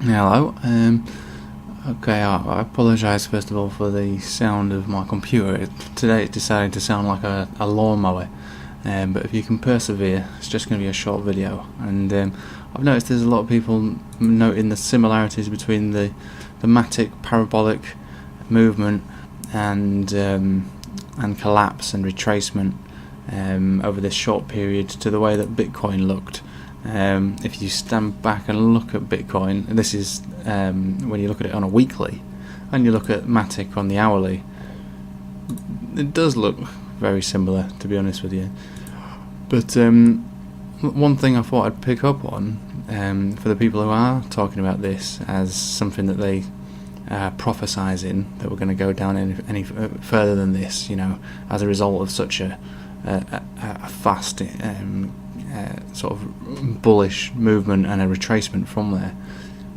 Hello. Okay, I apologise first of all for the sound of my computer. Today it's decided to sound like a lawnmower, but if you can persevere, it's just going to be a short video. And I've noticed there's a lot of people noting the similarities between the matic parabolic movement and collapse and retracement over this short period to the way that Bitcoin looked. If you stand back and look at Bitcoin, this is when you look at it on a weekly, and you look at matic on the hourly, it does look very similar, to be honest with you. But one thing I thought I'd pick up on, for the people who are talking about this as something that they prophesizing that we're going to go down any further than this, as a result of such a fast sort of bullish movement and a retracement from there.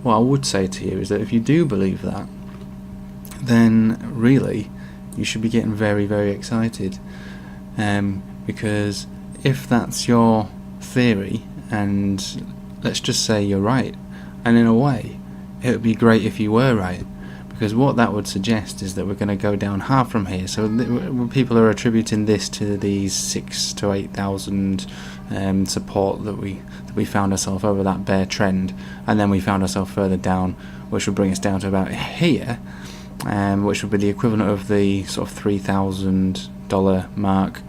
What I would say to you is that if you do believe that, then really you should be getting very, very excited, because if that's your theory, and let's just say you're right, and in a way it would be great if you were right, because what that would suggest is that we're going to go down half from here. So people are attributing this to these 6,000 to 8,000 support that we found ourselves over that bear trend, and then we found ourselves further down, which would bring us down to about here, which would be the equivalent of the sort of $3,000 mark.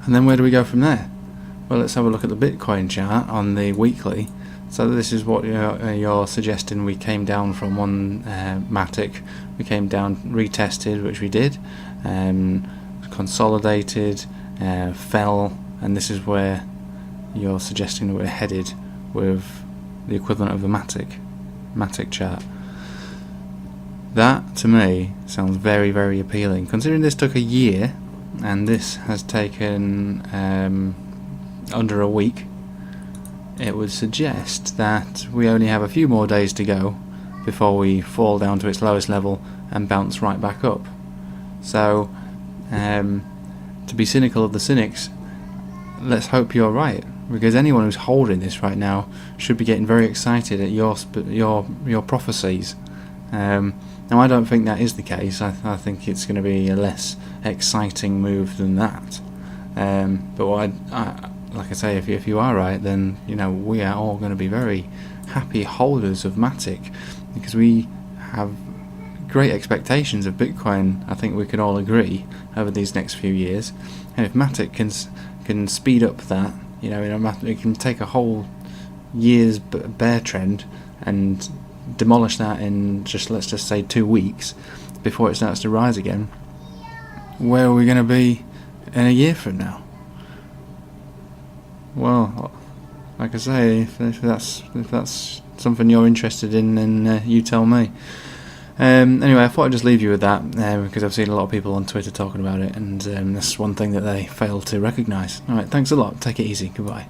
And then where do we go from there? Well, let's have a look at the Bitcoin chart on the weekly. So this is what you're suggesting. We came down from one matic, we came down, retested, which we did, consolidated, fell, and this is where you're suggesting that we're headed with the equivalent of the matic chart. That, to me, sounds very, very appealing. Considering this took a year, and this has taken under a week, it would suggest that we only have a few more days to go before we fall down to its lowest level and bounce right back up. So, to be cynical of the cynics, let's hope you're right, because anyone who's holding this right now should be getting very excited at your prophecies. Now, I don't think that is the case. I think it's going to be a less exciting move than that. But what like I say, if you are right, then we are all going to be very happy holders of matic, because we have great expectations of Bitcoin. I think we can all agree over these next few years, and if matic can speed up that, it can take a whole year's bear trend and demolish that in let's just say 2 weeks before it starts to rise again. Where are we going to be in a year from now? Well, like I say, if that's something you're interested in, then you tell me. Anyway, I thought I'd just leave you with that, because I've seen a lot of people on Twitter talking about it, and that's one thing that they fail to recognise. Alright, thanks a lot, take it easy, goodbye.